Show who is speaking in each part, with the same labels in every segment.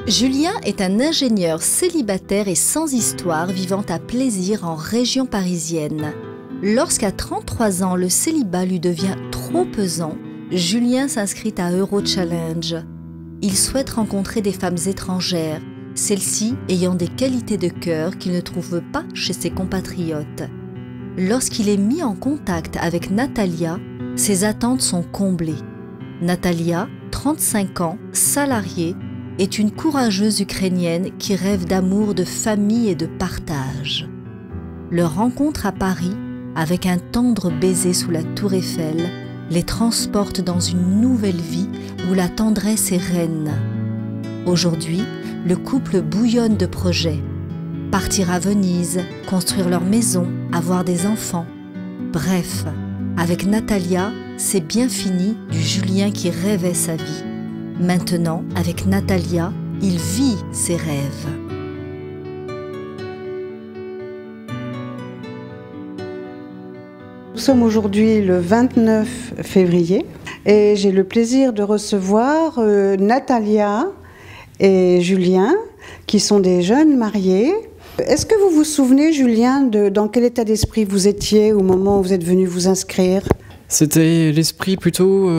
Speaker 1: Julien est un ingénieur célibataire et sans histoire vivant à plaisir en région parisienne. Lorsqu'à 33 ans, le célibat lui devient trop pesant, Julien s'inscrit à Eurochallenge. Il souhaite rencontrer des femmes étrangères, celles-ci ayant des qualités de cœur qu'il ne trouve pas chez ses compatriotes. Lorsqu'il est mis en contact avec Natalia, ses attentes sont comblées. Natalia, 35 ans, salariée, est une courageuse Ukrainienne qui rêve d'amour, de famille et de partage. Leur rencontre à Paris, avec un tendre baiser sous la tour Eiffel, les transporte dans une nouvelle vie où la tendresse est reine. Aujourd'hui, le couple bouillonne de projets. Partir à Venise, construire leur maison, avoir des enfants. Bref, avec Natalia, c'est bien fini du Julien qui rêvait sa vie. Maintenant, avec Natalia, il vit ses rêves.
Speaker 2: Nous sommes aujourd'hui le 29 février et j'ai le plaisir de recevoir Natalia et Julien, qui sont des jeunes mariés. Est-ce que vous vous souvenez, Julien, dans quel état d'esprit vous étiez au moment où vous êtes venu vous inscrire?
Speaker 3: C'était l'esprit plutôt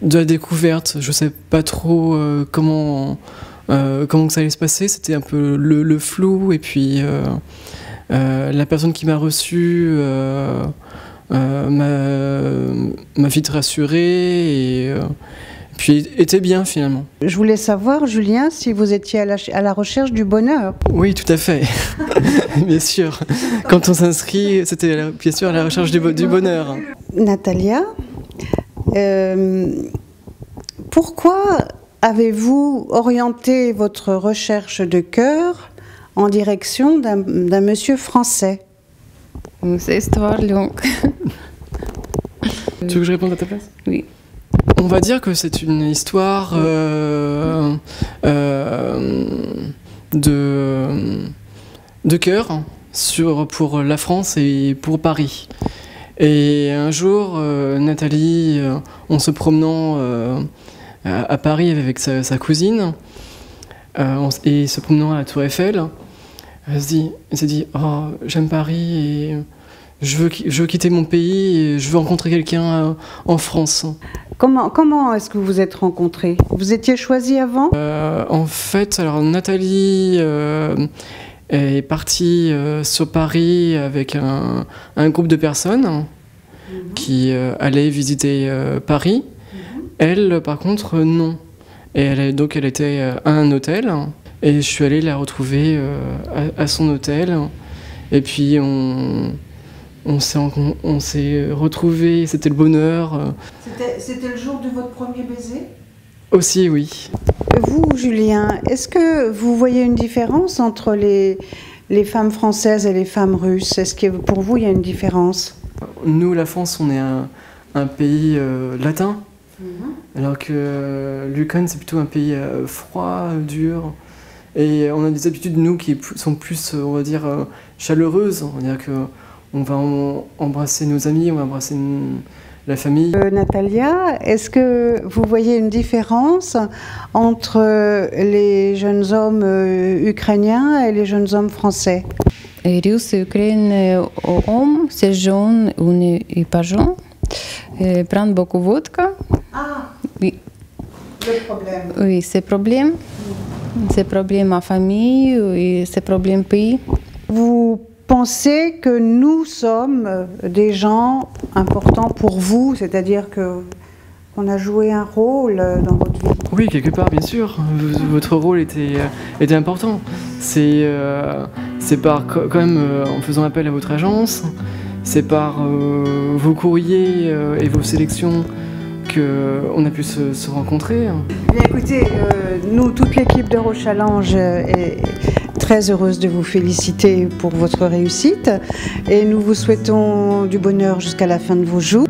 Speaker 3: de la découverte. Je ne sais pas trop comment que ça allait se passer. C'était un peu le flou. Et puis la personne qui m'a reçu m'a vite rassuré et puis était bien finalement.
Speaker 2: Je voulais savoir, Julien, si vous étiez à la recherche du bonheur.
Speaker 3: Oui, tout à fait. Bien sûr. Quand on s'inscrit, c'était bien sûr à la recherche du bonheur.
Speaker 2: Natalia, pourquoi avez-vous orienté votre recherche de cœur en direction d'un monsieur français?
Speaker 4: C'est histoire longue.
Speaker 3: Tu veux que je réponde à ta place?
Speaker 4: Oui.
Speaker 3: On va dire que c'est une histoire de cœur pour la France et pour Paris. Et un jour, Nathalie, en se promenant à Paris avec sa cousine, et se promenant à la Tour Eiffel, elle s'est dit oh, j'aime Paris et je veux quitter mon pays et je veux rencontrer quelqu'un en France.
Speaker 2: Comment est-ce que vous vous êtes rencontrés? Vous étiez choisis avant?
Speaker 3: En fait, alors Nathalie est partie sur Paris avec un groupe de personnes qui allaient visiter Paris. Elle, par contre, non. Et elle était à un hôtel et je suis allé la retrouver à son hôtel. Et puis on s'est retrouvés, c'était le bonheur.
Speaker 2: C'était le jour de votre premier baiser?
Speaker 3: Aussi, oui.
Speaker 2: Vous, Julien, est-ce que vous voyez une différence entre les femmes françaises et les femmes russes? Est-ce que pour vous, il y a une différence?
Speaker 3: Nous, la France, on est un pays latin, alors que l'Ukraine, c'est plutôt un pays froid, dur. Et on a des habitudes, nous, qui sont plus, on va dire, chaleureuses. On va dire qu'on va embrasser nos amis, on va embrasser la famille.
Speaker 2: Natalia, est-ce que vous voyez une différence entre les jeunes hommes ukrainiens et les jeunes hommes français?
Speaker 4: Russes et Ukrainiens, hommes, c'est jaune ou pas jaune, prennent beaucoup de vodka.
Speaker 2: Ah,
Speaker 4: oui.
Speaker 2: Le problème.
Speaker 4: Oui, c'est problème. C'est problème en famille et c'est problème pays.
Speaker 2: Vous pensez que nous sommes des gens importants pour vous, c'est-à-dire qu'on a joué un rôle dans votre vie?
Speaker 3: Oui, quelque part, bien sûr. Votre rôle était important. C'est quand même en faisant appel à votre agence, c'est par vos courriers et vos sélections qu'on a pu se rencontrer.
Speaker 2: Bien, écoutez, nous, toute l'équipe d'Eurochallenge est très heureuse de vous féliciter pour votre réussite et nous vous souhaitons du bonheur jusqu'à la fin de vos jours.